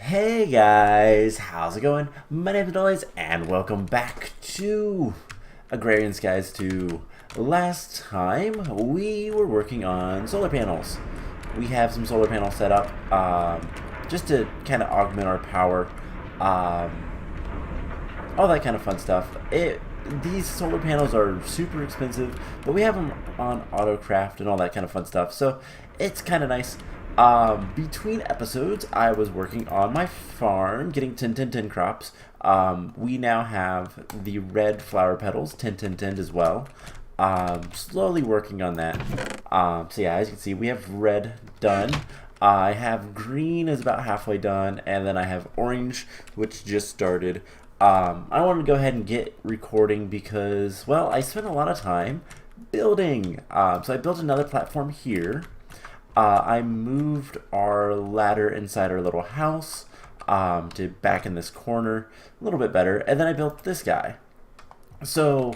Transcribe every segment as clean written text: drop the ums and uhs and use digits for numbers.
Hey guys, how's it going? My name is Noise, and welcome back to Agrarian Skies 2. Last time, we were working on solar panels. We have some solar panels set up just to kind of augment our power, all that kind of fun stuff. These solar panels are super expensive, but we have them on autocraft and all that kind of fun stuff, so it's kind of nice. Between episodes, I was working on my farm, getting 10-10-10 crops. We now have the red flower petals, 10-10-10 as well. Slowly working on that. So yeah, as you can see, we have red done. I have green is about halfway done, and then I have orange, which just started. I wanted to go ahead and get recording because, well, I spent a lot of time building. So I built another platform here. I moved our ladder inside our little house to back in this corner, a little bit better, and then I built this guy. So,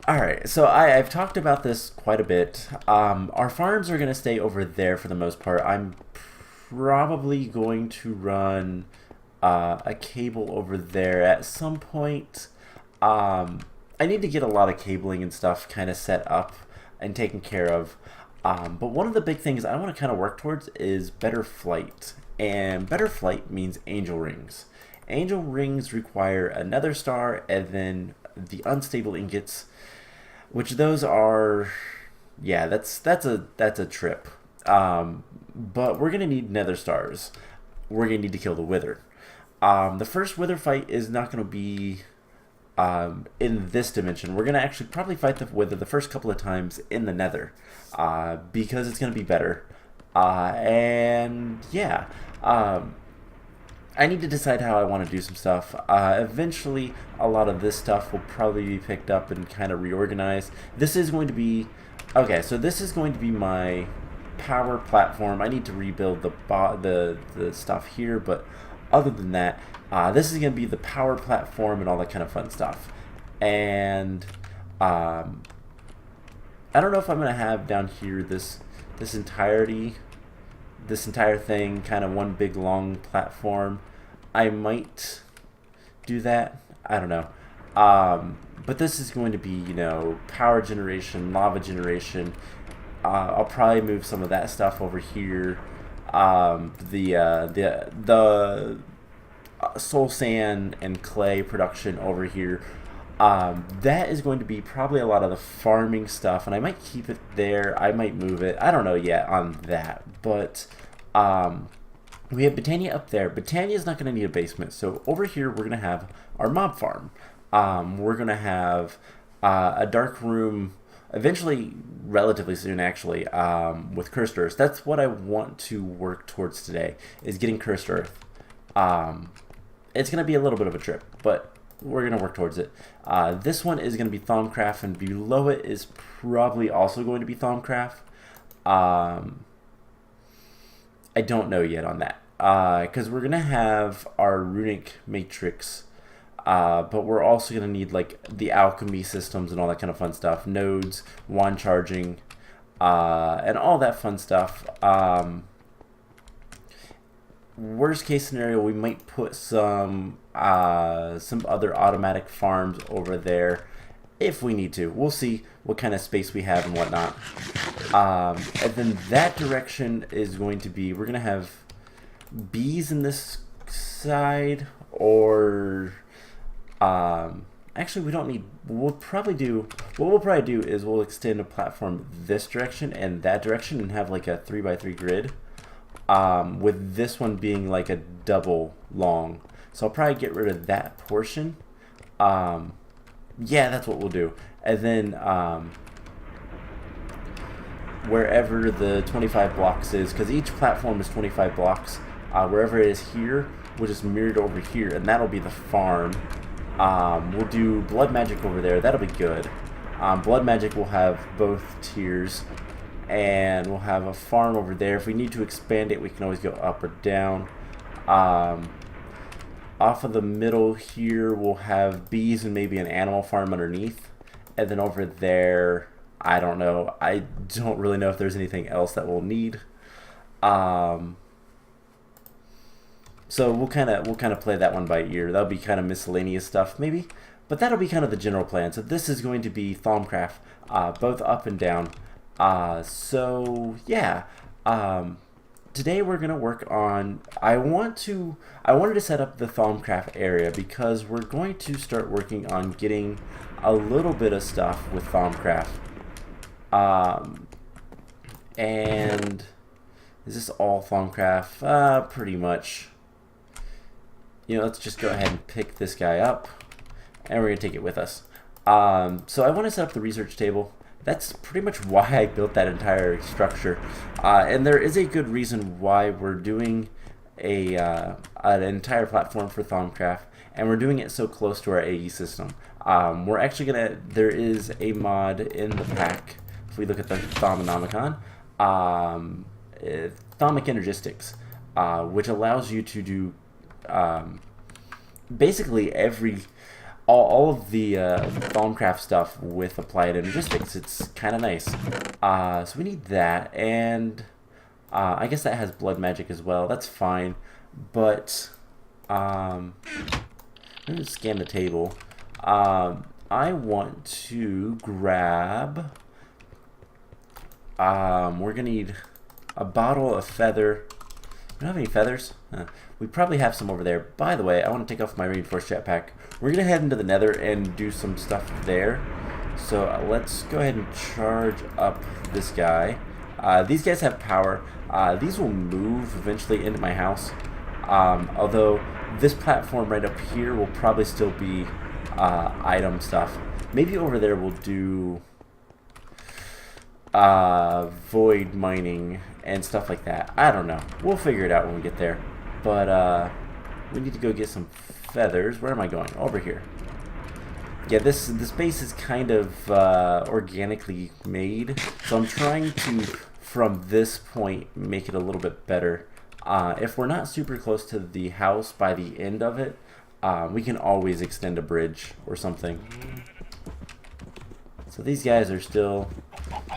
alright, so I've talked about this quite a bit. Our farms are going to stay over there for the most part. I'm probably going to run a cable over there at some point. I need to get a lot of cabling and stuff kind of set up and taken care of. But one of the big things I want to kind of work towards is better flight. And better flight means angel rings. Angel rings require a nether star and then the unstable ingots, which those are, yeah, that's a trip. But we're gonna need nether stars. We're gonna need to kill the wither. The first wither fight is not gonna be in this dimension. We're gonna actually probably fight the wither the first couple of times in the nether, because it's gonna be better. And yeah, I need to decide how I want to do some stuff. Eventually, a lot of this stuff will probably be picked up and kind of reorganized. This is going to be okay. So this is going to be my power platform. I need to rebuild the stuff here, but other than that, this is going to be the power platform and all that kind of fun stuff. And I don't know if I'm going to have down here this entire thing kind of one big long platform. I might do that. I don't know. But this is going to be, you know, power generation, lava generation. I'll probably move some of that stuff over here. The soul sand and clay production over here. That is going to be probably a lot of the farming stuff, and I might keep it there. I might move it. I don't know yet on that, but we have Botania up there. Botania is not going to need a basement, so over here we're going to have our mob farm. We're going to have a dark room eventually, relatively soon actually, with cursed earth. That's what I want to work towards today, is getting cursed earth. It's going to be a little bit of a trip, but we're going to work towards it. This one is going to be Thaumcraft, and below it is probably also going to be Thaumcraft. I don't know yet on that, because we're going to have our runic matrix, but we're also going to need like the alchemy systems and all that kind of fun stuff, nodes, wand charging, and all that fun stuff. Worst case scenario, we might put some other automatic farms over there if we need to. We'll see what kind of space we have and whatnot. And then that direction is going to be, we're going to have bees in this side, or actually we don't need, what we'll probably do is we'll extend a platform this direction and that direction and have like a 3x3 grid, with this one being like a double long. So I'll probably get rid of that portion. Yeah, that's what we'll do. And then wherever the 25 blocks is, because each platform is 25 blocks, wherever it is here, we'll just mirror it over here, and that'll be the farm. We'll do blood magic over there. That'll be good. Blood magic will have both tiers, and we'll have a farm over there. If we need to expand it, we can always go up or down. Off of the middle here, we'll have bees and maybe an animal farm underneath. And then over there, I don't know. I don't really know if there's anything else that we'll need. So we'll kind of play that one by ear. That'll be kind of miscellaneous stuff maybe, but that'll be kind of the general plan. So this is going to be Thaumcraft, both up and down. So yeah, today we're gonna work on. I wanted to set up the Thaumcraft area because we're going to start working on getting a little bit of stuff with Thaumcraft. And is this all Thaumcraft? Pretty much. You know, let's just go ahead and pick this guy up, and we're gonna take it with us. So I want to set up the research table. That's pretty much why I built that entire structure, and there is a good reason why we're doing an entire platform for Thaumcraft, and we're doing it so close to our AE system. We're actually there is a mod in the pack. If we look at the Thaumonomicon, Thaumic Energistics, which allows you to do basically all of the Thaumcraft stuff with applied energistics. It's kind of nice. So we need that, and I guess that has blood magic as well. That's fine, but let me scan the table. I want to grab. We're gonna need a bottle of feather. We don't have any feathers. We probably have some over there. By the way, I want to take off my reinforced jetpack. We're going to head into the nether and do some stuff there. So let's go ahead and charge up this guy. These guys have power. These will move eventually into my house. Although this platform right up here will probably still be item stuff. Maybe over there we'll do void mining and stuff like that. I don't know. We'll figure it out when we get there. But we need to go get some feathers. Where am I going? Over here. Yeah, this base is kind of organically made, so I'm trying to, from this point, make it a little bit better. If we're not super close to the house by the end of it, we can always extend a bridge or something. So these guys are still,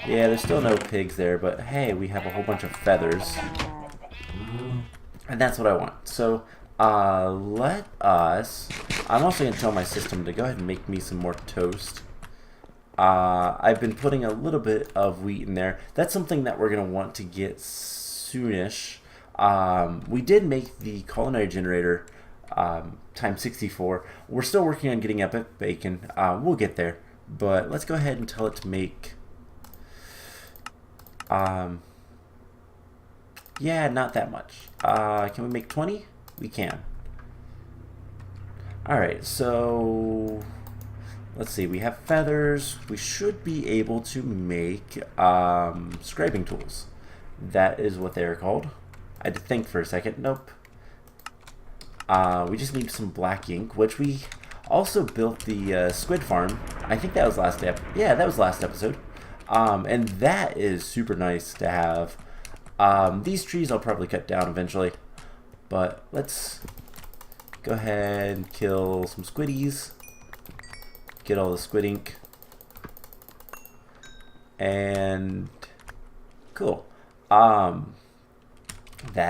yeah, there's still no pigs there, but hey, we have a whole bunch of feathers. And that's what I want. So let us, I'm also going to tell my system to go ahead and make me some more toast. I've been putting a little bit of wheat in there. That's something that we're going to want to get soonish. We did make the culinary generator times 64. We're still working on getting epic bacon. We'll get there. But let's go ahead and tell it to make, yeah, not that much. Can we make 20? We can. Alright, so let's see. We have feathers. We should be able to make scraping tools. That is what they're called. I had to think for a second. Nope. We just need some black ink, which we also built the squid farm. I think that was last yeah, that was last episode. And that is super nice to have. These trees I'll probably cut down eventually. But let's go ahead and kill some squiddies. Get all the squid ink. And cool. That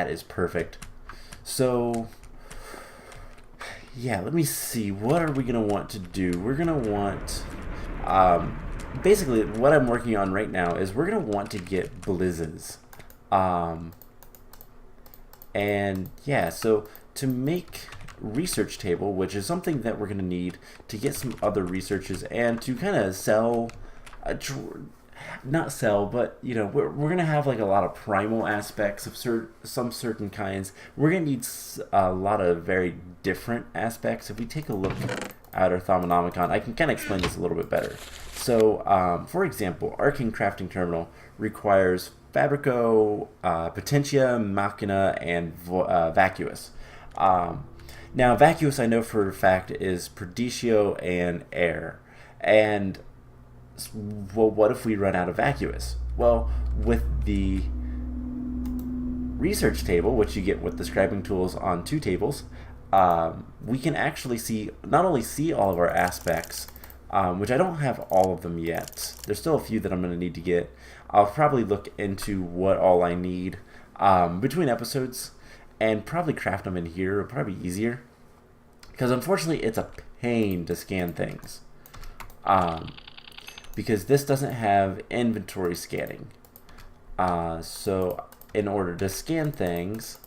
is perfect. So yeah, let me see. What are we going to want to do? We're going to want, basically what I'm working on right now is we're going to want to get blizzes. And yeah, so to make research table, which is something that we're going to need to get some other researches and to kind of sell, not sell, but you know, we're going to have like a lot of primal aspects of some certain kinds. We're going to need a lot of very different aspects. If we take a look at our Thaumonomicon, I can kind of explain this a little bit better. So, for example, Arcane Crafting Terminal requires Fabrico, Potentia, Machina, and Vacuous. Now, Vacuous I know for a fact is Perdicio and Air. And, well, what if we run out of Vacuous? Well, with the research table, which you get with the scribing tools on 2 tables, we can actually see, not only see all of our aspects, which I don't have all of them yet. There's still a few that I'm going to need to get. I'll probably look into what all I need between episodes, and probably craft them in here. It'll probably be easier. Because unfortunately, it's a pain to scan things. Because this doesn't have inventory scanning. So in order to scan things,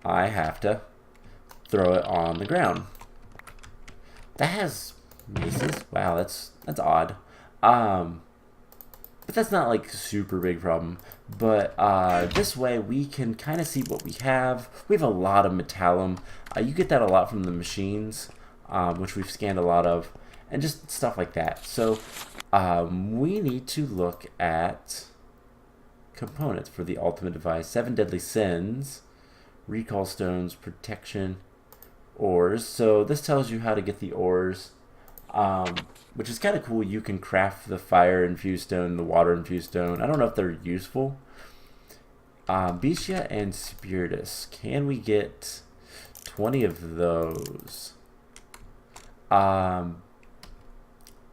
I have to throw it on the ground. That has maces. Wow, that's odd. But that's not like a super big problem. But this way we can kind of see what we have. We have a lot of metallum. You get that a lot from the machines, which we've scanned a lot of, and just stuff like that. So we need to look at components for the ultimate device. 7 deadly sins, recall stones, protection, ores. So this tells you how to get the ores, which is kind of cool. You can craft the fire infused stone, the water infused stone. I don't know if they're useful. Bestia and Spiritus. Can we get 20 of those?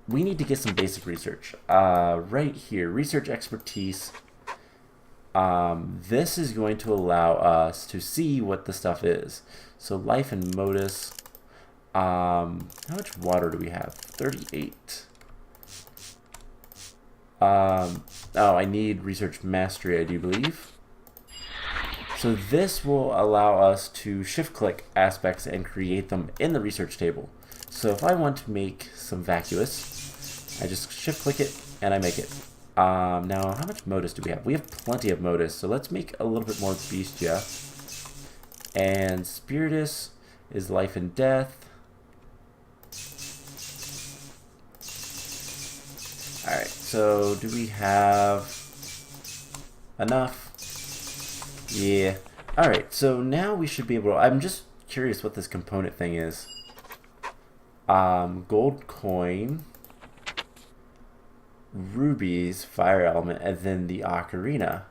We need to get some basic research. Right here, research expertise. This is going to allow us to see what the stuff is. So life and modus. How much water do we have? 38. Oh, I need research mastery, I do believe. So this will allow us to shift click aspects and create them in the research table. So if I want to make some vacuous, I just shift click it and I make it. Now, how much modus do we have? We have plenty of modus, so let's make a little bit more bestia. And spiritus is life and death. Alright, so do we have enough? Yeah. Alright, so now we should be able to... I'm just curious what this component thing is. Gold coin, rubies, fire element, and then the ocarina,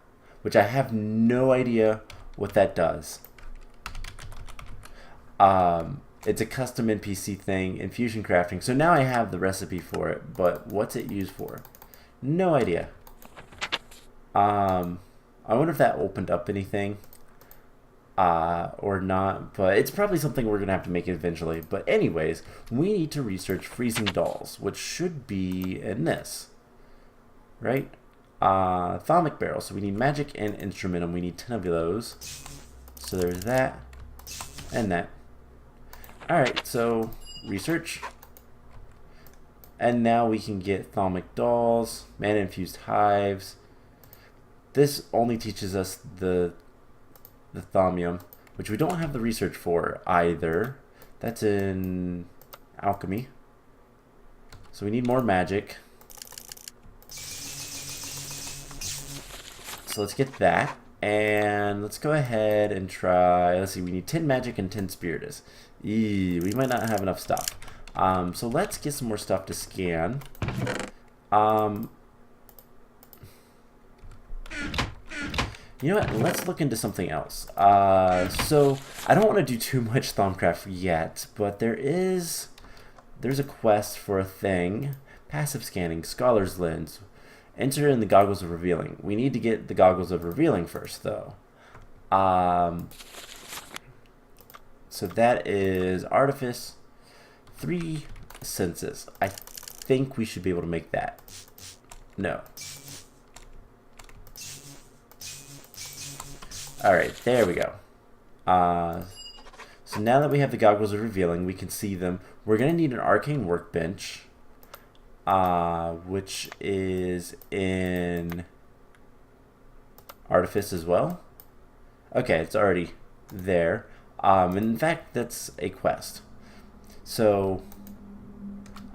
which I have no idea what that does. It's a custom NPC thing, infusion crafting. So now I have the recipe for it, but what's it used for? No idea. I wonder if that opened up anything or not, but it's probably something we're gonna have to make eventually. But anyways, we need to research freezing dolls, which should be in this, right? Thaumic barrel. So we need magic and instrumentum. We need 10 of those. So there's that and that. Alright, so research. And now we can get Thaumic dolls, mana infused hives. This only teaches us the thaumium, which we don't have the research for either. That's in alchemy. So we need more magic. So let's get that. And let's go ahead and try, let's see, we need 10 magic and 10 spiritus. We might not have enough stuff. So let's get some more stuff to scan. You know what, let's look into something else. So I don't want to do too much Thaumcraft yet, but there's a quest for a thing. Passive scanning, Scholar's Lens. Enter in the Goggles of Revealing. We need to get the Goggles of Revealing first, though. So that is Artifice, 3 senses. I think we should be able to make that. No. Alright, there we go. So now that we have the Goggles of Revealing, we can see them. We're going to need an Arcane Workbench, which is in Artifice as well. Okay, it's already there. In fact, that's a quest. So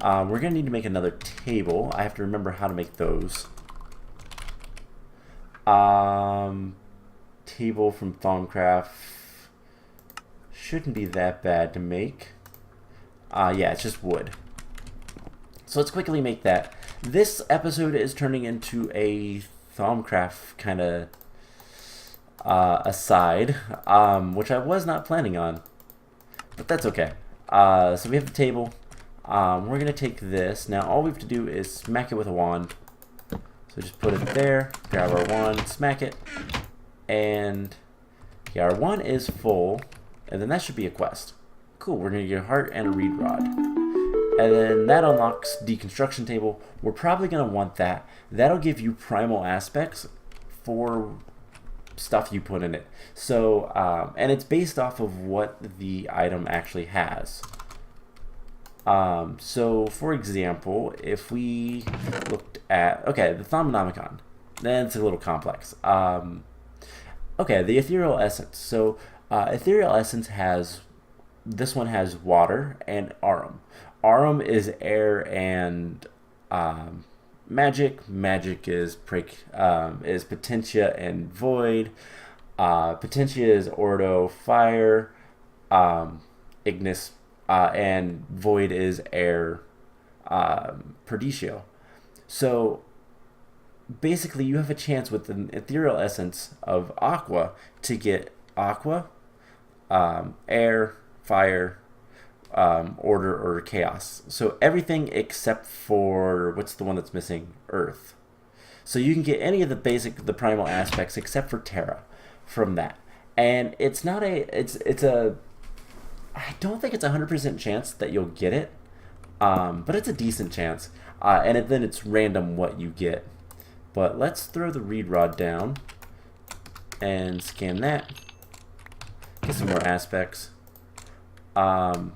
we're going to need to make another table. I have to remember how to make those. Table from Thaumcraft shouldn't be that bad to make. Yeah, it's just wood. So let's quickly make that. This episode is turning into a Thaumcraft kind of aside, which I was not planning on, but that's okay. So we have the table. We're going to take this. Now all we have to do is smack it with a wand. So just put it there, grab our wand, smack it, and Yeah, our one is full, and then that should be a quest. Cool, we're going to get a heart and a reed rod. And then that unlocks deconstruction table. We're probably going to want that. That'll give you primal aspects for stuff you put in it. So, and it's based off of what the item actually has. So, for example, if we looked at, okay, the Thaumanomicon, then it's a little complex. Okay, the Ethereal Essence. So, Ethereal Essence has, this one has water and Arum. Arum is air and magic. Magic is Potentia and Void. Potentia is Ordo, fire. Ignis, and Void is air, Perditio. So basically you have a chance with the Ethereal Essence of Aqua to get Aqua, air, fire, order, or chaos. So everything except for, what's the one that's missing? Earth. So you can get any of the primal aspects except for Terra from that. And it's not I don't think it's a 100% chance that you'll get it, but it's a decent chance. And then it's random what you get. But let's throw the reed rod down and scan that. Get some more aspects. Can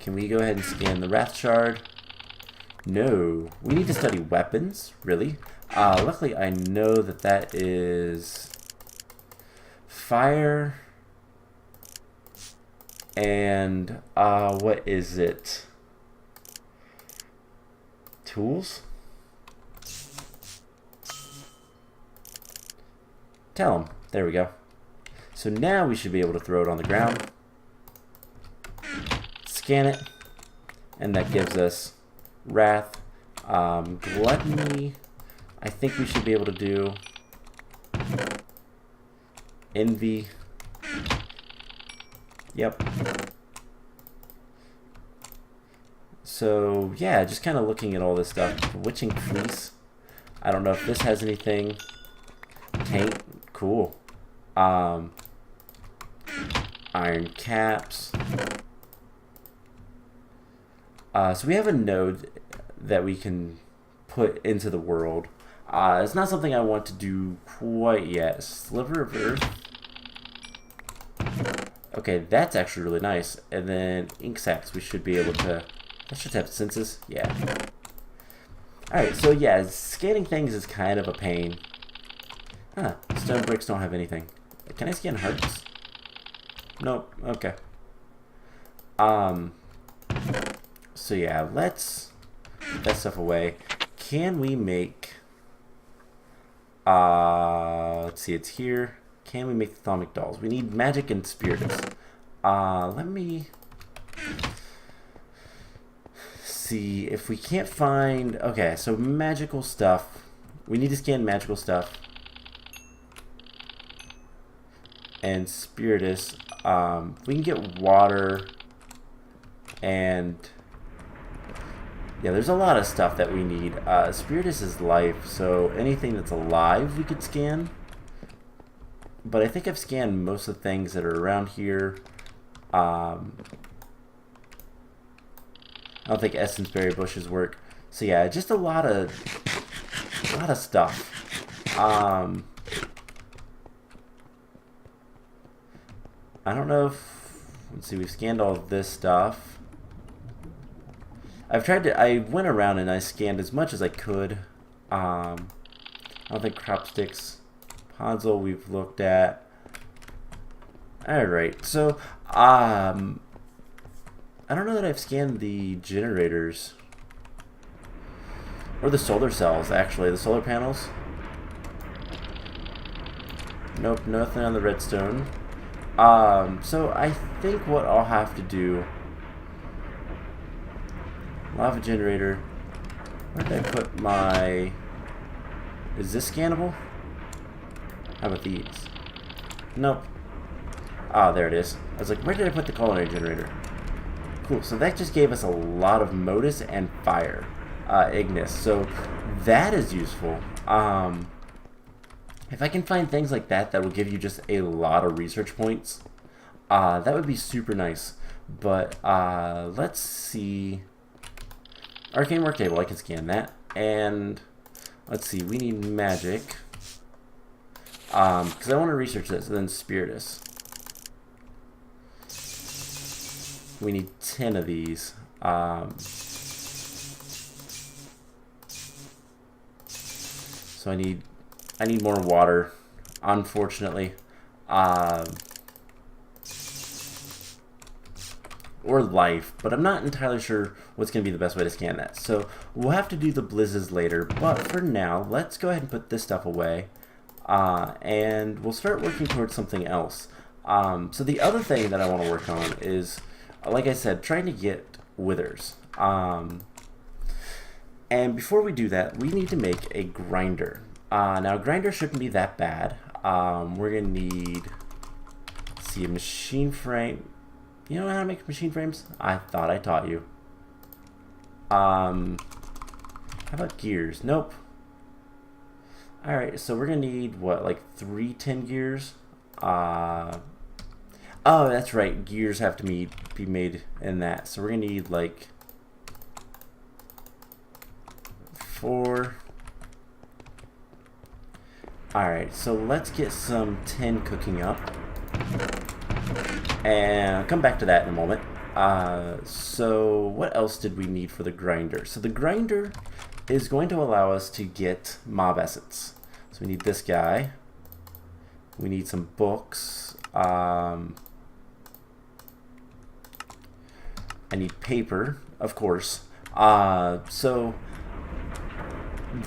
we go ahead and scan the Wrath Shard? No. We need to study weapons, really. Luckily, I know that is fire and what is it? Tools? Tell them. There we go. So now we should be able to throw it on the ground. Scan it. And that gives us Wrath. Gluttony. I think we should be able to do Envy. Yep. So, yeah, just kind of looking at all this stuff. Witching Fleece. I don't know if this has anything. Taint. Cool. Iron Caps. So we have a node that we can put into the world. It's not something I want to do quite yet. Sliver of Earth. Okay, that's actually really nice. And then ink sacs, we should be able to... That should have senses. Yeah. Alright, so yeah, scanning things is kind of a pain. Huh, stone bricks don't have anything. Can I scan hearts? Nope, okay. So yeah, let's put that stuff away. Can we make... let's see, it's here. Can we make Thaumic dolls? We need magic and spirits. Let me see if we can't find... Okay, so magical stuff. We need to scan magical stuff. And spiritus. We can get water and... Yeah, there's a lot of stuff that we need. Spiritus is life, so anything that's alive we could scan. But I think I've scanned most of the things that are around here. I don't think essence berry bushes work. So yeah, just a lot of stuff. I don't know if... Let's see, we've scanned all of this stuff. I went around and I scanned as much as I could. I don't think crop sticks. Ponzel we've looked at. Alright, so, I don't know that I've scanned the generators. Or the solar cells, actually. The solar panels. Nope, nothing on the redstone. So I think what I'll have to do... Lava generator. Where did I put my... Is this scannable? How about these? Nope. Ah, there it is. I was like, where did I put the culinary generator? Cool, so that just gave us a lot of modus and fire. Ignis. So that is useful. If I can find things like that that will give you just a lot of research points, that would be super nice. But let's see. Arcane work table, I can scan that. And let's see, we need magic. Because I want to research this, and then spiritus. We need 10 of these. So I need more water, unfortunately. Or life, but I'm not entirely sure what's going to be the best way to scan that. So we'll have to do the blizzes later, but for now, let's go ahead and put this stuff away. And we'll start working towards something else. So the other thing that I want to work on is, like I said, trying to get withers. And before we do that, we need to make a grinder. Now, a grinder shouldn't be that bad. We're going to need, let's see, a machine frame. You know how to make machine frames? I thought I taught you. How about gears? Nope. Alright, so we're going to need, what, like 3 10 gears? Oh, that's right. Gears have to be made in that. So we're going to need, like, 4. Alright, so let's get some tin cooking up. And I'll come back to that in a moment. So what else did we need for the grinder? So the grinder is going to allow us to get mob essence. So we need this guy. We need some books. I need paper, of course. So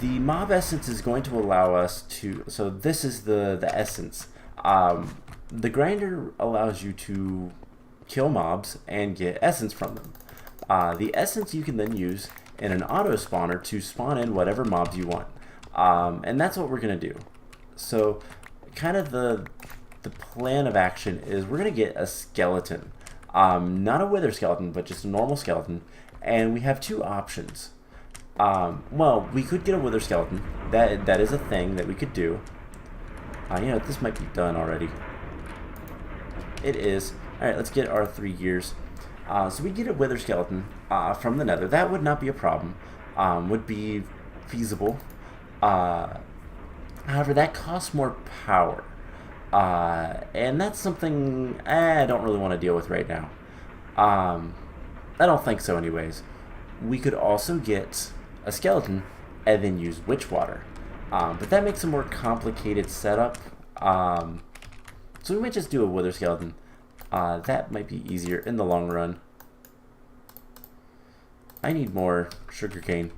the mob essence is going to allow us to, so this is the essence. The grinder allows you to kill mobs and get essence from them. The essence you can then use in an auto spawner to spawn in whatever mobs you want. And that's what we're going to do. So kind of the plan of action is we're going to get a skeleton. Not a wither skeleton, but just a normal skeleton. And we have 2 options. Well, we could get a wither skeleton. That is a thing that we could do. You know, this might be done already. It is. Alright, let's get our 3 gears. So we get a wither skeleton from the nether. That would not be a problem. Would be feasible. However, that costs more power. And that's something I don't really want to deal with right now. I don't think so anyways. We could also get a skeleton and then use witch water. But that makes a more complicated setup. So we might just do a wither skeleton. That might be easier in the long run. I need more sugarcane.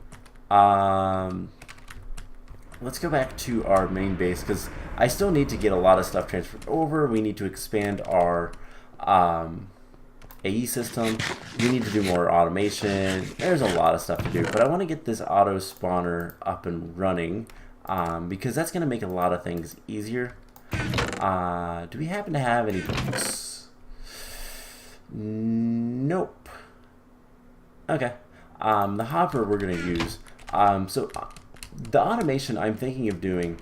Let's go back to our main base because I still need to get a lot of stuff transferred over. We need to expand our AE system. We need to do more automation. There's a lot of stuff to do, but I want to get this auto spawner up and running because that's going to make a lot of things easier. Do we happen to have any books? Nope. Okay. The hopper we're going to use. So the automation I'm thinking of doing,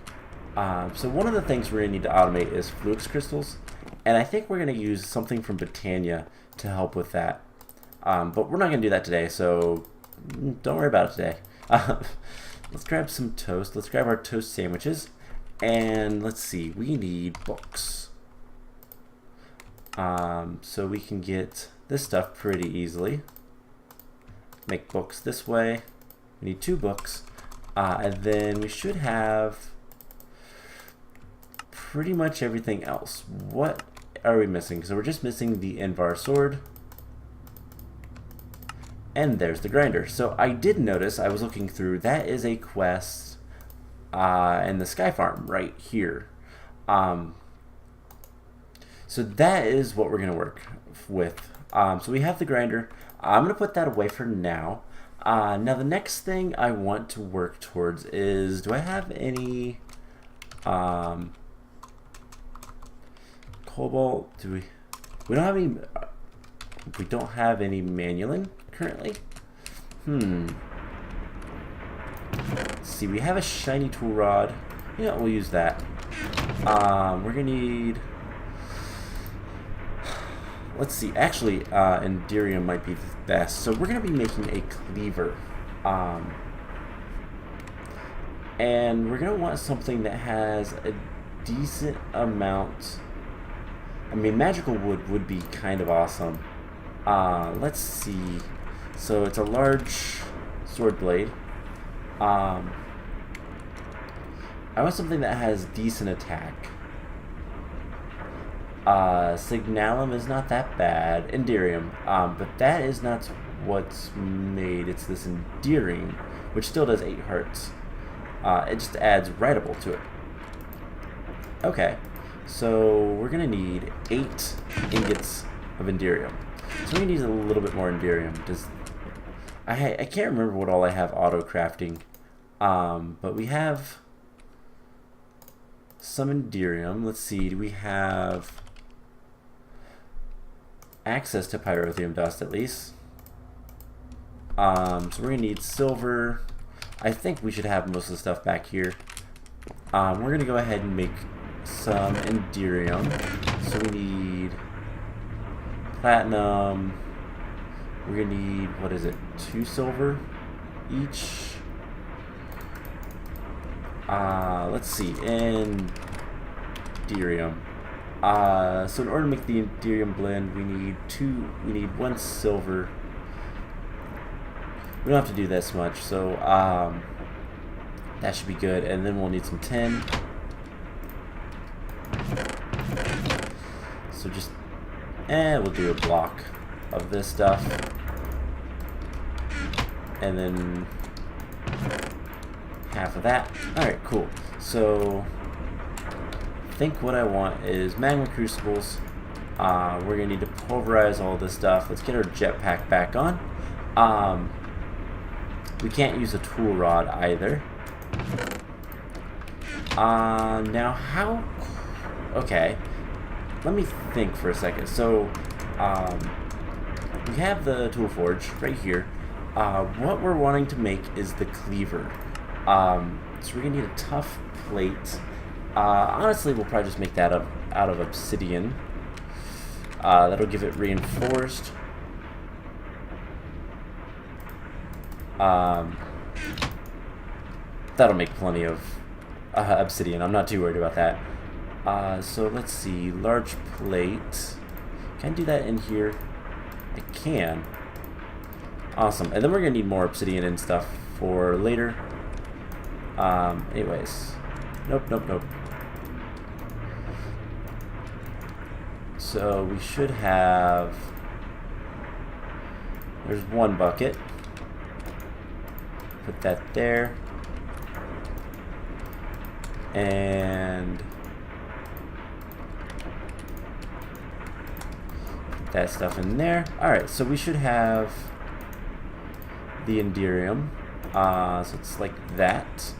so one of the things we're going to need to automate is flux crystals, and I think we're going to use something from Britannia to help with that. But we're not going to do that today, so don't worry about it today. Let's grab some toast. Let's grab our toast sandwiches, and let's see, we need books. So we can get this stuff pretty easily. Make books this way. We need 2 books. And then we should have pretty much everything else. What are we missing? So we're just missing the Invar sword. And there's the grinder. So I did notice, I was looking through, that is a quest in the Sky Farm right here. So that is what we're going to work with. So we have the grinder. I'm going to put that away for now. Now the next thing I want to work towards is, do I have any cobalt? We don't have any. We don't have any manulin currently. Let's see, we have a shiny tool rod. You know, we'll use that. We're gonna need. Let's see. Actually, Enderium might be the best. So we're gonna be making a cleaver, and we're gonna want something that has a decent amount. I mean, magical wood would be kind of awesome. Let's see. So it's a large sword blade. I want something that has decent attack. Signalum is not that bad. Enderium. But that is not what's made. It's this Endearing, which still does 8 hearts. It just adds writable to it. Okay. So we're going to need 8 ingots of Enderium. So we need a little bit more Enderium. I can't remember what all I have auto-crafting. But we have some Enderium. Let's see, do we have access to pyrotheum dust at least? So we're going to need silver. I think we should have most of the stuff back here. We're going to go ahead and make some Enderium. So we need platinum. We're going to need, what is it, 2 silver each? Let's see, Enderium. So in order to make the Enderium blend, we need 1 silver. We don't have to do this much, so that should be good. And then we'll need some tin. So just, we'll do a block of this stuff. And then half of that. Alright, cool. So I think what I want is magma crucibles. We're going to need to pulverize all this stuff. Let's get our jetpack back on. We can't use a tool rod either. Now how... Okay. Let me think for a second. So, we have the tool forge right here. What we're wanting to make is the cleaver. So we're going to need a tough plate. Honestly, we'll probably just make that out of obsidian. That'll give it reinforced. That'll make plenty of obsidian. I'm not too worried about that. So let's see. Large plate. Can I do that in here? I can. Awesome. And then we're going to need more obsidian and stuff for later. Anyways. Nope. So we should have... There's 1 bucket. Put that there. And... put that stuff in there. Alright, so we should have the Enderium. So it's like that.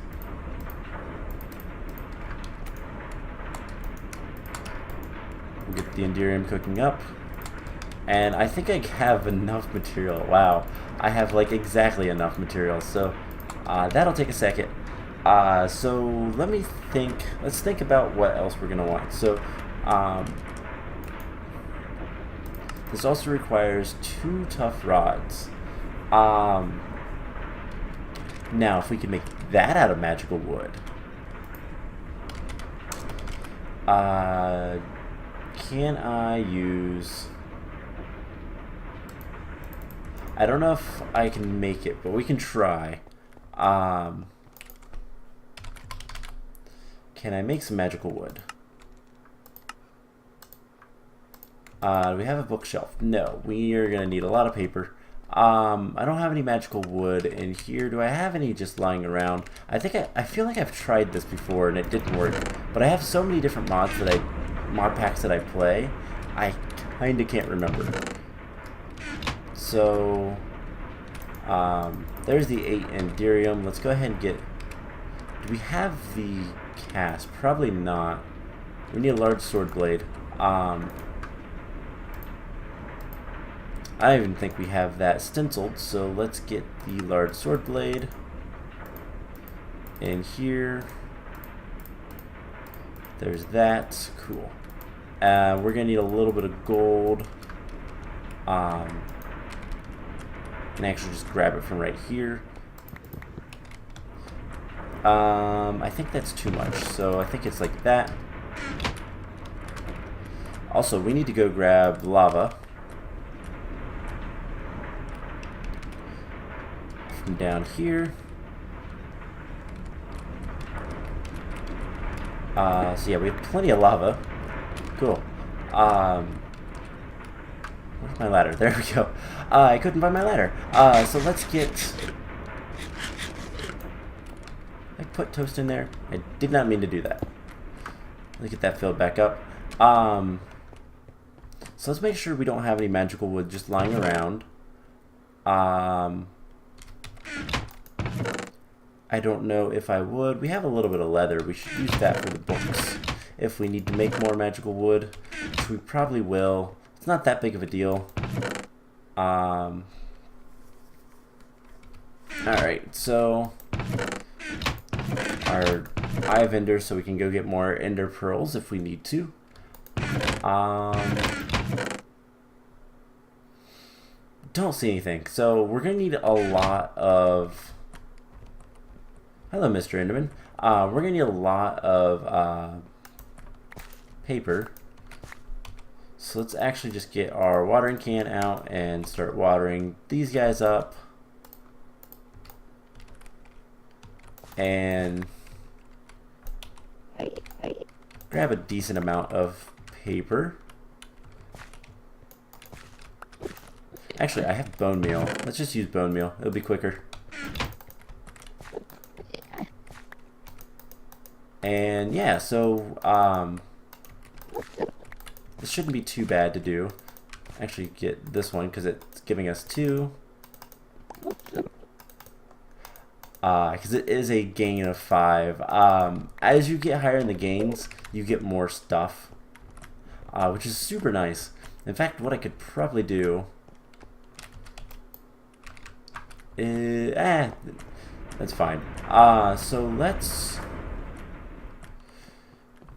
We'll get the Enderium cooking up. And I think I have enough material. Wow. I have like exactly enough material. So that'll take a second. So let me think. Let's think about what else we're going to want. So this also requires 2 tough rods. Now, if we could make that out of magical wood, can I use... I don't know if I can make it, but we can try. Can I make some magical wood? Do we have a bookshelf? No. We are going to need a lot of paper. I don't have any magical wood in here. Do I have any just lying around? I feel like I've tried this before and it didn't work. But I have so many different mod packs that I play, I kinda can't remember. So there's the 8 Enderium. Let's go ahead and get... Do we have the cast? Probably not. We need a large sword blade. I don't even think we have that stenciled, so let's get the large sword blade in here. There's that. Cool. We're going to need a little bit of gold. And actually just grab it from right here. I think that's too much, so I think it's like that. Also, we need to go grab lava from down here. So yeah, we have plenty of lava. Cool. Where's my ladder? There we go. I couldn't find my ladder. So let's get... I put toast in there. I did not mean to do that. Let's get that filled back up. So let's make sure we don't have any magical wood just lying around. I don't know if I would. We have a little bit of leather. We should use that for the books if we need to make more magical wood, which we probably will. It's not that big of a deal. Alright, so our eye of ender, so we can go get more ender pearls if we need to. Don't see anything. So we're going to need a lot of... Hello, Mr. Enderman. We're going to need a lot of paper. So let's actually just get our watering can out and start watering these guys up. And grab a decent amount of paper. Actually, I have bone meal. Let's just use bone meal. It'll be quicker. And yeah, so this shouldn't be too bad to do. Actually, get this one because it's giving us 2. Because it is a gain of 5. As you get higher in the gains, you get more stuff, which is super nice. In fact, what I could probably do is... that's fine. So let's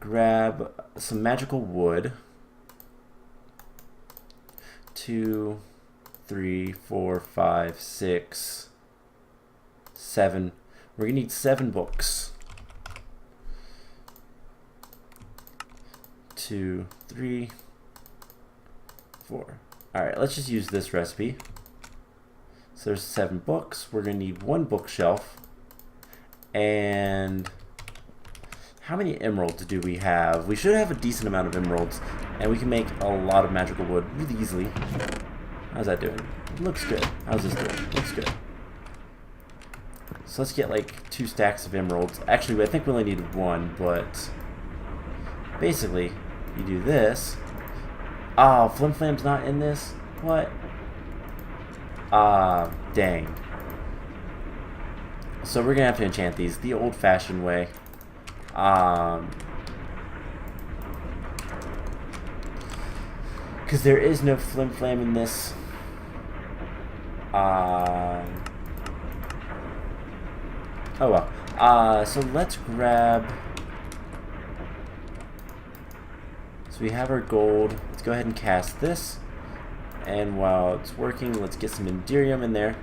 grab some magical wood. 2, 3, 4, 5, 6, 7. We're gonna need 7 books. 2, 3, 4. Alright, let's just use this recipe. So there's 7 books. We're gonna need 1 bookshelf. And how many emeralds do we have? We should have a decent amount of emeralds, and we can make a lot of magical wood really easily. How's that doing? It looks good. How's this doing? Looks good. So let's get like 2 stacks of emeralds. Actually, I think we only need 1, but basically, you do this. Oh, Flim Flam's not in this? What? Dang. So we're gonna have to enchant these the old-fashioned way. Because there is no Flim Flam in this. Oh well. So let's grab... So we have our gold. Let's go ahead and cast this. And while it's working, let's get some Enderium in there.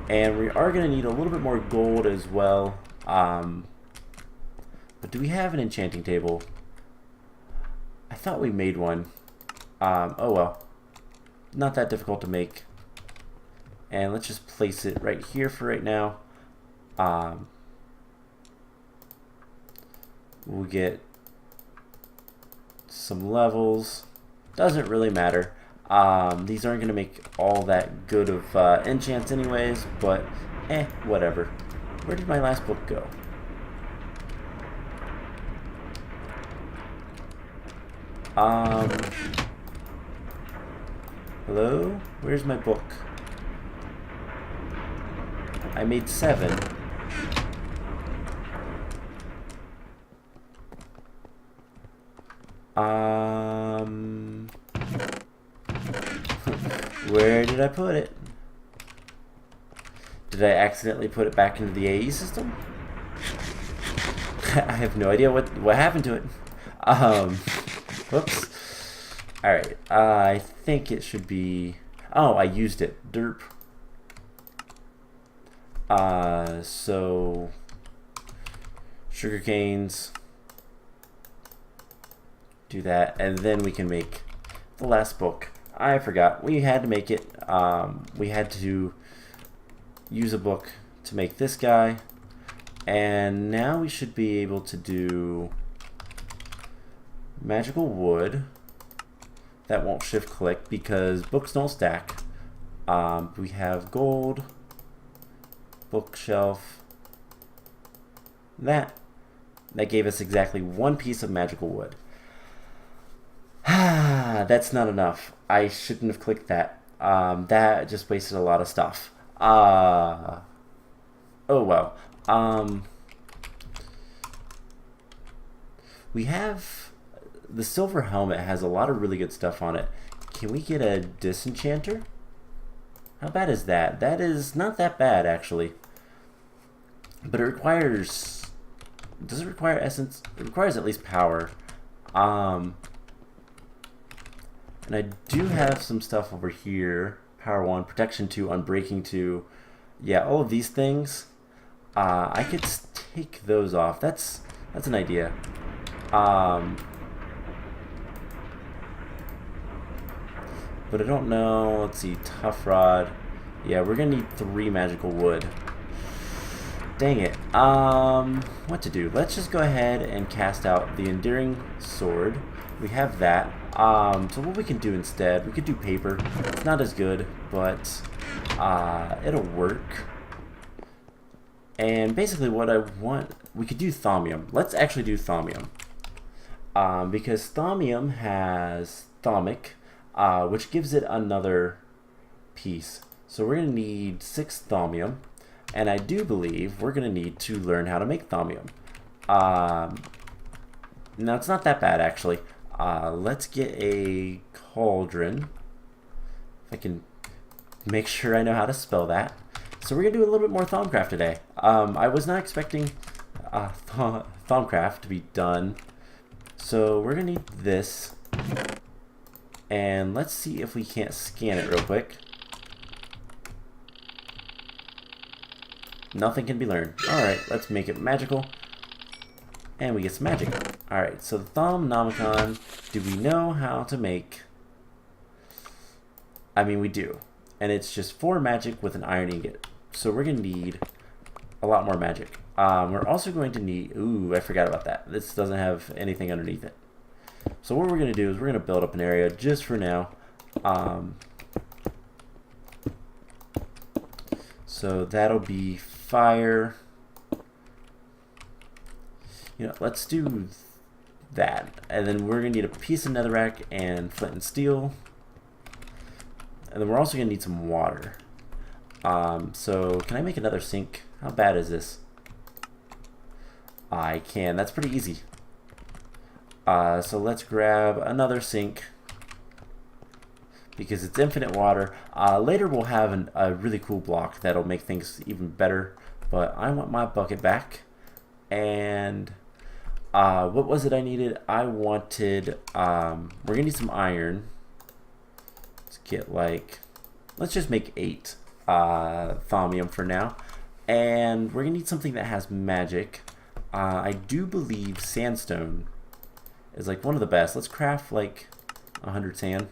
And we are going to need a little bit more gold as well. But do we have an enchanting table? I thought we made one. Oh well. Not that difficult to make. And let's just place it right here for right now. We'll get some levels. Doesn't really matter. These aren't going to make all that good of enchants anyways, but whatever. Where did my last book go? Hello? Where's my book? I made 7. Where did I put it? Did I accidentally put it back into the AE system? I have no idea what happened to it. Um, whoops. All right. I think it should be. Oh, I used it. Derp. So sugar canes. Do that, and then we can make the last book. I forgot. We had to make it. We had to use a book to make this guy. And now we should be able to do magical wood. That won't shift click because books don't stack. We have gold, bookshelf. That gave us exactly one piece of magical wood. That's not enough. I shouldn't have clicked that. That just wasted a lot of stuff. Oh well. We have the silver helmet has a lot of really good stuff on it. Can we get a disenchanter? How bad is that? That is not that bad actually. But it requires. Does it require essence? It requires at least power. And I do have some stuff over here. Power 1, Protection 2, Unbreaking 2. Yeah, all of these things. I could take those off. That's an idea. But I don't know. Let's see. Tough Rod. Yeah, we're going to need 3 magical wood. Dang it. What to do? Let's just go ahead and cast out the Endearing Sword. We have that. So what we can do instead, we could do paper. It's not as good, but it'll work. And basically what I want, we could do thaumium. Let's actually do thaumium. Because thaumium has thaumic, which gives it another piece. So we're going to need 6 thaumium. And I do believe we're going to need to learn how to make thaumium. Now, it's not that bad, actually. Let's get a cauldron. If I can make sure I know how to spell that. So we're going to do a little bit more Thaumcraft today. I was not expecting Thaumcraft to be done. So we're going to need this. And let's see if we can't scan it real quick. Nothing can be learned. Alright, let's make it magical. And we get some magic. Alright, so the Thaumnomicon, do we know how to make? I mean, we do. And it's just 4 magic with an iron ingot. So we're going to need a lot more magic. We're also going to need... Ooh, I forgot about that. This doesn't have anything underneath it. So what we're going to do is we're going to build up an area just for now. So that'll be fire. You know, let's do that. And then we're going to need a piece of netherrack and flint and steel. And then we're also going to need some water. So can I make another sink? How bad is this? I can. That's pretty easy. So let's grab another sink. Because it's infinite water. Later we'll have a really cool block that'll make things even better. But I want my bucket back. And what was it I needed? I wanted, we're gonna need some iron. Let's get let's just make 8 thaumium for now. And we're gonna need something that has magic. I do believe sandstone is one of the best. Let's craft 100 sand.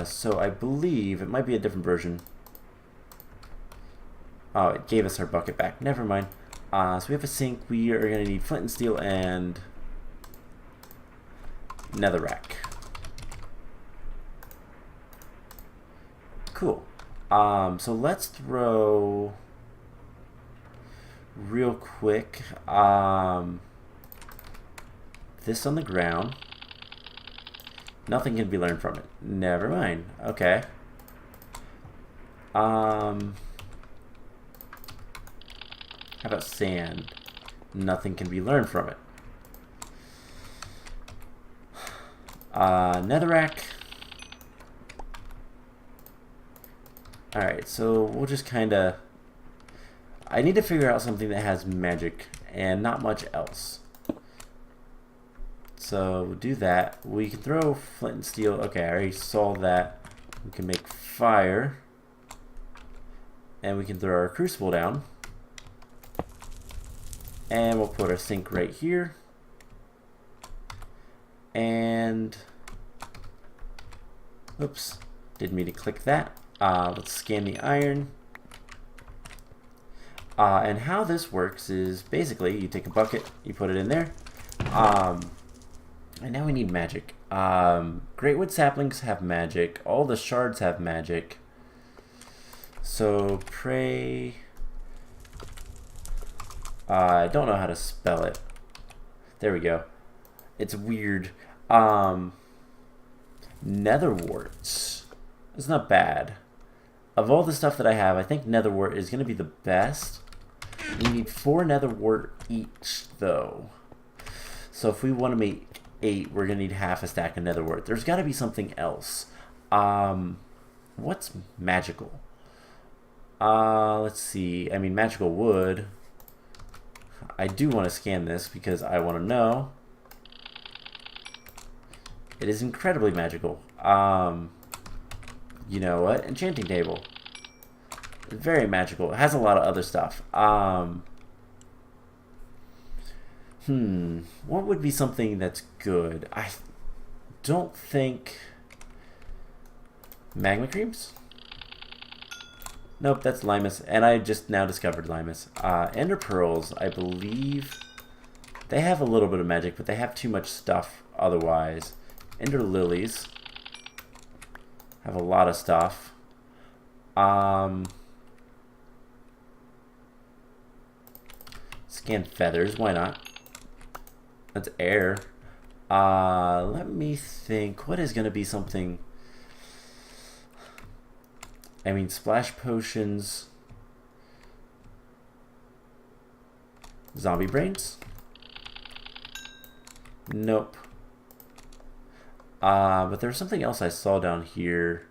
So I believe it might be a different version. Oh, it gave us our bucket back. Never mind. So we have a sink. We are going to need flint and steel and netherrack. Cool. So let's throw real quick this on the ground. Nothing can be learned from it. Never mind. Okay. How about sand? Nothing can be learned from it. Netherrack. Alright, so we'll just kind of I need to figure out something that has magic and not much else. So we'll do that. We can throw flint and steel. Okay, I already saw that. We can make fire. And we can throw our crucible down. And we'll put our sink right here. And oops, didn't mean to click that. Let's scan the iron. And how this works is basically you take a bucket, you put it in there. And now we need magic. Greatwood saplings have magic. All the shards have magic. So pray. I don't know how to spell it. There we go. It's weird. Netherwarts. It's not bad. Of all the stuff that I have, I think netherwort is going to be the best. We need 4 netherwort each, though. So if we want to make 8, we're going to need half a stack of netherwort. There's got to be something else. What's magical? Let's see. I mean, magical wood. I do want to scan this because I want to know. It is incredibly magical. You know what? Enchanting table. Very magical. It has a lot of other stuff. What would be something that's good? I don't think magma creams? Nope, that's limus, and I just now discovered limus. Ender pearls, I believe they have a little bit of magic, but they have too much stuff otherwise. Ender lilies have a lot of stuff. Scan feathers, why not? That's air. Let me think. What is going to be something? I mean, splash potions. Zombie brains? Nope. But there's something else I saw down here.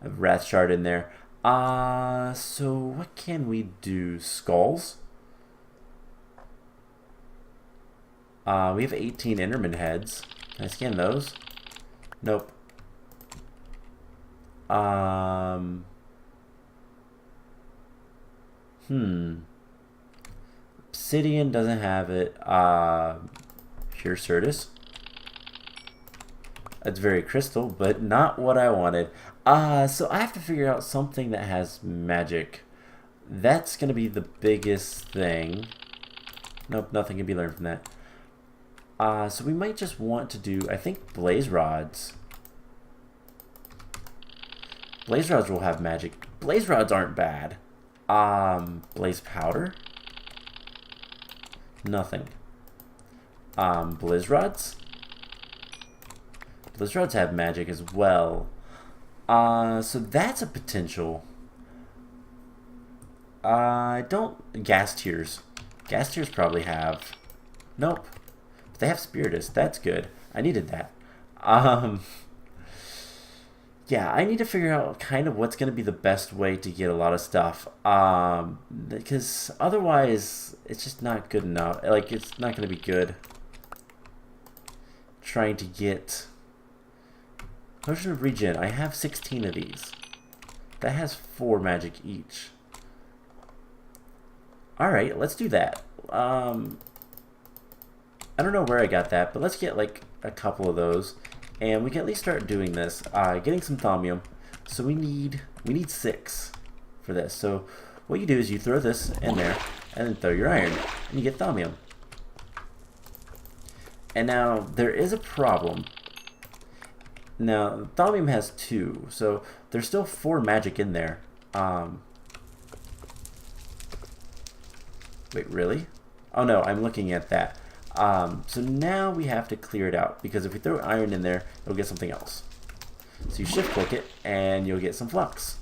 A wrath shard in there. So what can we do? Skulls? We have 18 Enderman heads. Can I scan those? Nope. Obsidian doesn't have it. Pure Certus. That's very crystal, but not what I wanted. So I have to figure out something that has magic. That's going to be the biggest thing. Nope, nothing can be learned from that. So we might just want to do, I think, blaze rods. Blaze rods will have magic. Blaze rods aren't bad. Blaze powder? Nothing. Blizz rods? Blizz rods have magic as well. So that's a potential. Gas tears. Gas tears probably have. Nope. But they have Spiritus. That's good. I needed that. Yeah, I need to figure out kind of what's going to be the best way to get a lot of stuff. Because otherwise, it's just not good enough. Like, it's not going to be good. Trying to get Potion of Regen. I have 16 of these. That has 4 magic each. Alright, let's do that. I don't know where I got that, but let's get like a couple of those. And we can at least start doing this. Getting some thaumium. So we need 6 for this. So what you do is you throw this in there, and then throw your iron, and you get thaumium. And now there is a problem. Now thaumium has 2, so there's still 4 magic in there. Wait, really? Oh no, I'm looking at that. So now we have to clear it out, because if we throw iron in there, it'll get something else. So you shift click it, and you'll get some flux.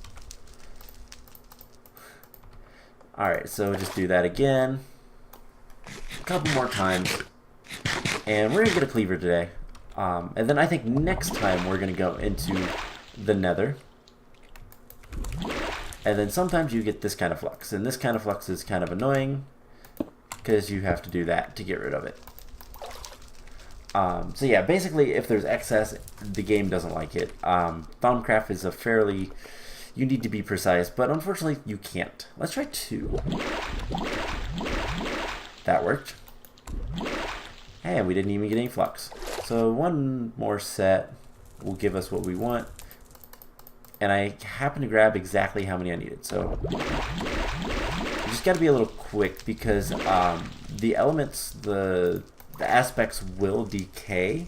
Alright, so just do that again. A couple more times. And we're going to get a cleaver today. And then I think next time we're going to go into the nether. And then sometimes you get this kind of flux, and this kind of flux is kind of annoying because you have to do that to get rid of it. So yeah, basically if there's excess, the game doesn't like it. Thaumcraft is a fairly, you need to be precise, but unfortunately you can't. Let's try 2. That worked. And we didn't even get any flux. So 1 more set will give us what we want. And I happen to grab exactly how many I needed. So you just got to be a little quick because the elements, the aspects will decay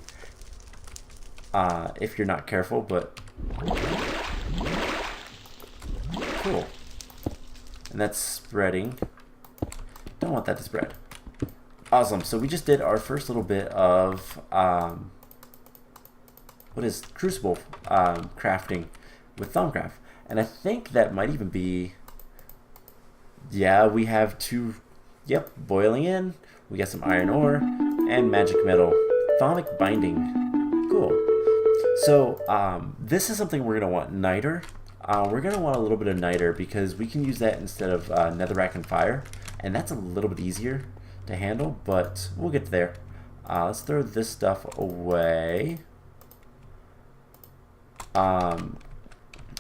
if you're not careful, but cool. And that's spreading. Don't want that to spread. Awesome. So we just did our first little bit of what is crucible crafting with Thaumcraft, and I think that might even be, yeah, we have 2, yep, boiling in. We got some iron ore and magic metal, thaumic binding. Cool. So this is something we're gonna want niter. We're gonna want a little bit of niter because we can use that instead of netherrack and fire, and that's a little bit easier to handle, but we'll get there. Let's throw this stuff away.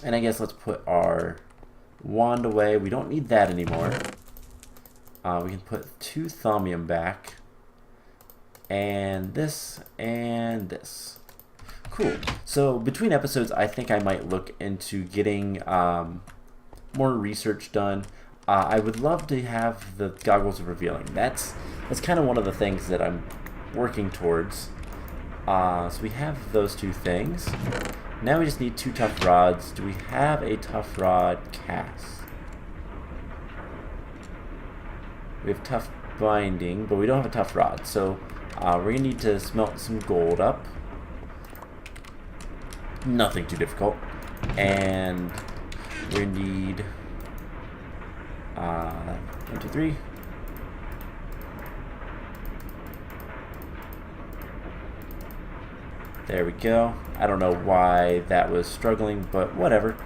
And I guess let's put our wand away. We don't need that anymore. We can put 2 thaumium back. And this and this. Cool. So between episodes, I think I might look into getting more research done. I would love to have the goggles of revealing. That's kind of one of the things that I'm working towards. So we have those 2 things. Now we just need 2 tough rods. Do we have a tough rod cast? We have tough binding, but we don't have a tough rod. So we're going to need to smelt some gold up. Nothing too difficult. And we need 1, 2, 3. There we go. I don't know why that was struggling, but whatever.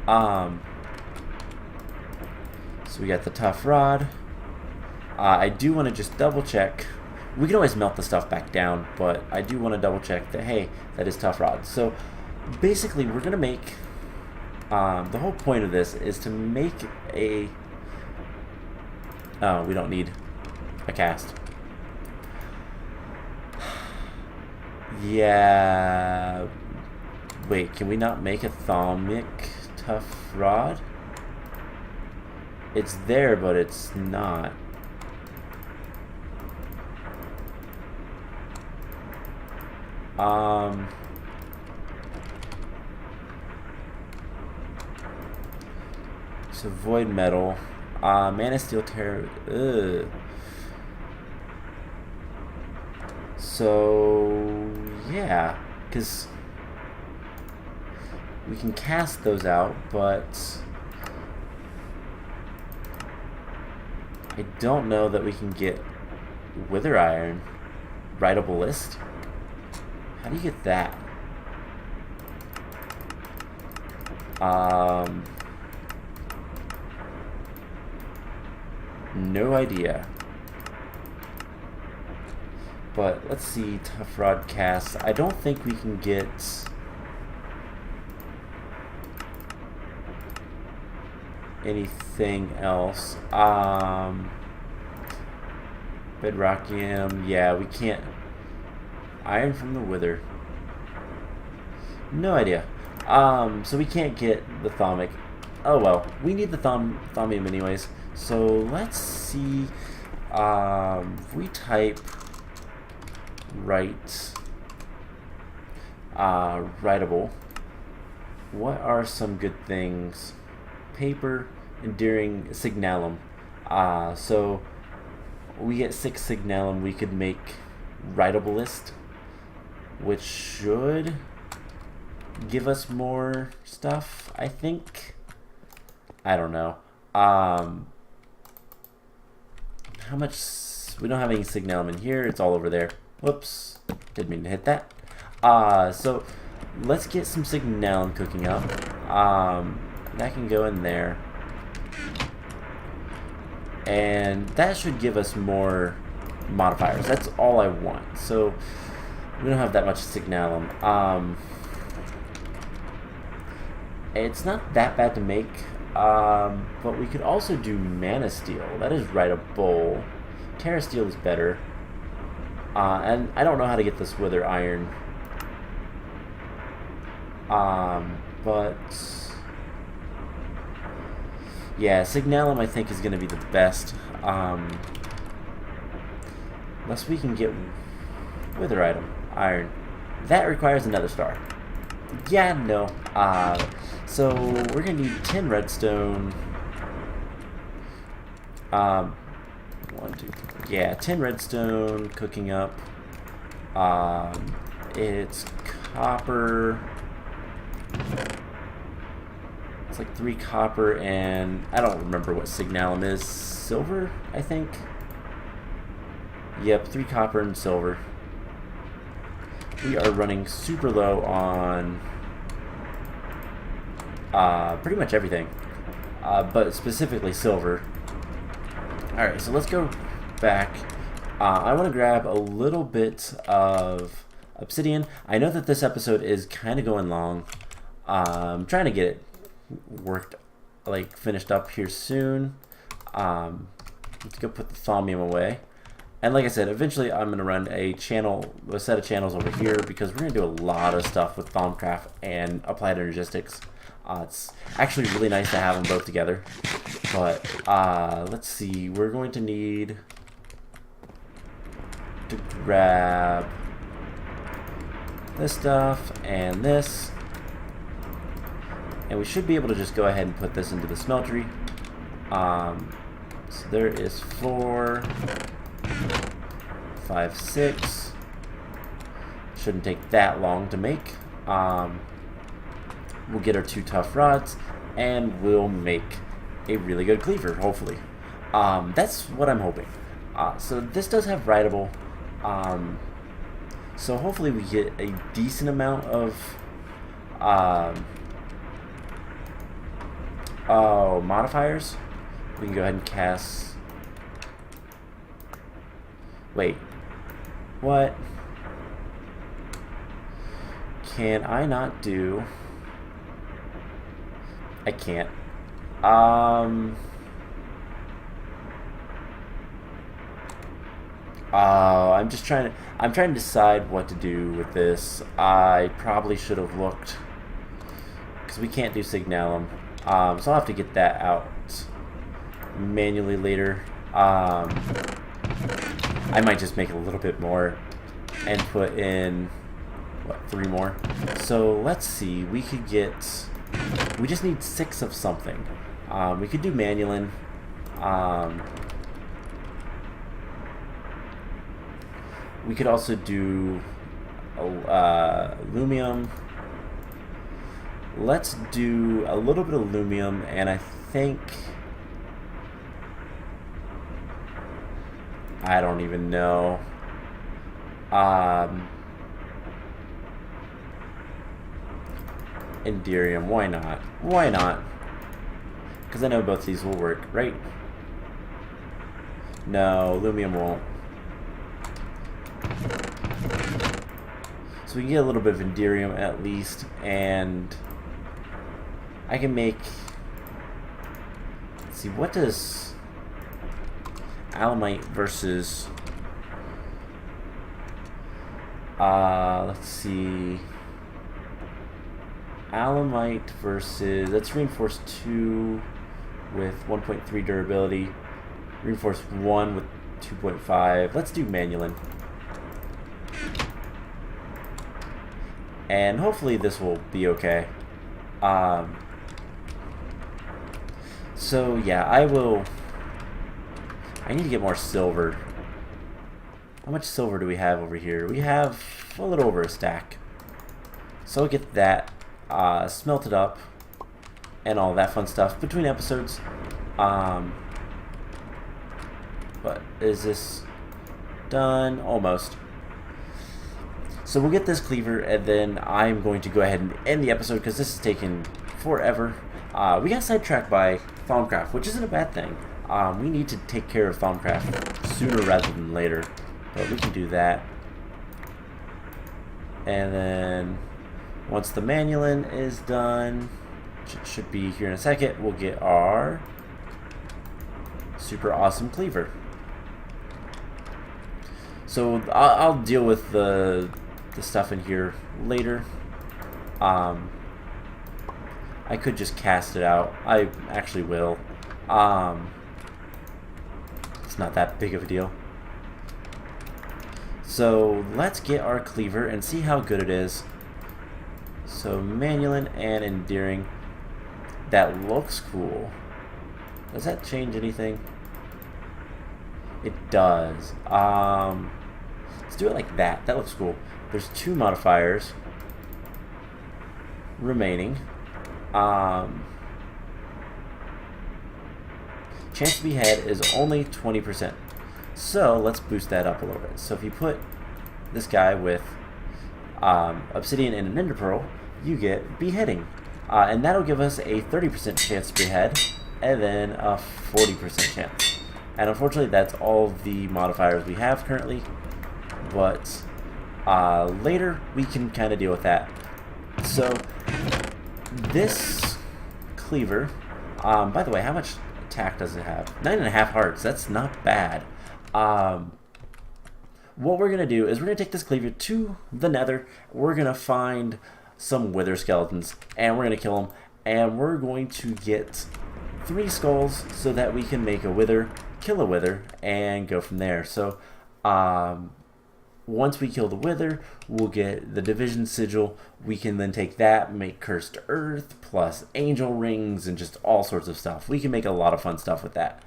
So we got the tough rod. I do want to just double check. We can always melt the stuff back down, but I do want to double check that, hey, that is tough rod. So basically we're going to make, the whole point of this is to make a, oh, we don't need a cast. Yeah, wait, can we not make a thaumic tough rod? It's there, but it's not. So void metal, mana steel terror. So yeah, because we can cast those out, but I don't know that we can get wither iron. Writable list. How do you get that? No idea. But let's see, tough rod cast. I don't think we can get anything else. Bedrockium, yeah, we can't. Iron from the wither. No idea. So we can't get the thaumic. Oh well, we need the thaumium anyways. So let's see. If we type writable. What are some good things? Paper, enduring, signalum. So we get 6 signalum. We could make writable list, which should give us more stuff, I think. I don't know. How much? We don't have any signalum in here. It's all over there. Whoops. Didn't mean to hit that. So let's get some signalum cooking up. That can go in there. and that should give us more modifiers. That's all I want. So we don't have that much signalum. It's not that bad to make, but we could also do mana steel. That is right, a bowl. Terra steel is better, and I don't know how to get this wither iron, but yeah, signalum I think is going to be the best, unless we can get wither iron. That requires another star. Yeah, no. So we're gonna need 10 redstone. 1, 2, 3. Yeah, 10 redstone cooking up. It's copper. It's like 3 copper and I don't remember what signalum is. Silver, I think. Yep, 3 copper and silver. We are running super low on pretty much everything, but specifically silver. Alright, so let's go back. I want to grab a little bit of obsidian. I know that this episode is kind of going long. I'm trying to get it finished up here soon. Let's go put the thaumium away. And like I said, eventually I'm going to run a set of channels over here because we're going to do a lot of stuff with Thaumcraft and Applied Energistics. It's actually really nice to have them both together. But let's see, we're going to need to grab this stuff and this. And we should be able to just go ahead and put this into the smeltery. So there is 4... 5, 6. Shouldn't take that long to make. We'll get our 2 tough rods, and we'll make a really good cleaver, hopefully. That's what I'm hoping. So this does have writable. So hopefully we get a decent amount of modifiers. We can go ahead and cast. Wait, what? Can I not do? I can't. I'm trying to decide what to do with this. I probably should have looked, because we can't do signalum. So I'll have to get that out manually later. I might just make it a little bit more and put in, what, 3 more? So let's see, we just need 6 of something. We could do manulin. We could also do aluminum. Let's do a little bit of aluminum, and I think... I don't even know. Enderium, why not? Why not? Because I know both these will work, right? No, aluminum won't. So we can get a little bit of enderium at least, and I can make... Let's see, what does... Alamite versus let's see, Alamite versus, that's reinforced 2 with 1.3 durability, reinforced 1 with 2.5. Let's do manulin, and hopefully this will be okay. So yeah, I need to get more silver. How much silver do we have over here? We have a little over a stack. So I'll get that smelted up and all that fun stuff between episodes. But is this done? Almost. So we'll get this cleaver, and then I'm going to go ahead and end the episode because this is taking forever. We got sidetracked by Thaumcraft, which isn't a bad thing. We need to take care of Thaumcraft sooner rather than later, but we can do that. And then once the Manulin is done, which should be here in a second, we'll get our super awesome cleaver. So I'll deal with the stuff in here later. I could just cast it out. I actually will. It's not that big of a deal. So let's get our cleaver and see how good it is. So Manulin and Endearing. That looks cool. Does that change anything? It does. Let's do it like that. That looks cool. There's 2 modifiers remaining. Chance to be head is only 20%. So let's boost that up a little bit. So if you put this guy with obsidian and an ender pearl, you get beheading. And that'll give us a 30% chance to behead, and then a 40% chance. And unfortunately, that's all the modifiers we have currently. But later, we can kind of deal with that. So this cleaver, by the way, how much attack does it have? 9.5 hearts. That's not bad. What we're going to do is we're going to take this cleaver to the nether. We're going to find some wither skeletons, and we're going to kill them. And we're going to get 3 skulls so that we can make a wither, kill a wither, and go from there. So once we kill the wither, we'll get the division sigil. We can then take that, make cursed earth, plus angel rings, and just all sorts of stuff. We can make a lot of fun stuff with that.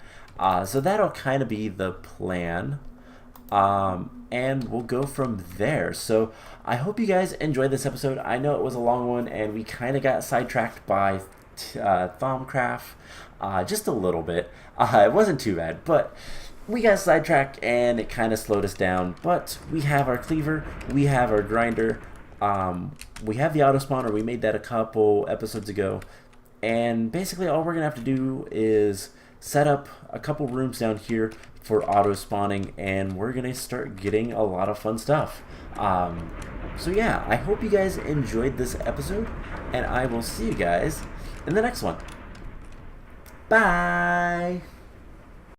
So that'll kind of be the plan. And we'll go from there. So I hope you guys enjoyed this episode. I know it was a long one, and we kind of got sidetracked by Thaumcraft just a little bit. It wasn't too bad, but we got sidetracked and it kind of slowed us down. But we have our cleaver, we have our grinder, we have the auto spawner. We made that a couple episodes ago, and basically all we're gonna have to do is set up a couple rooms down here for auto spawning, and we're gonna start getting a lot of fun stuff. So yeah, I hope you guys enjoyed this episode, and I will see you guys in the next one. Bye!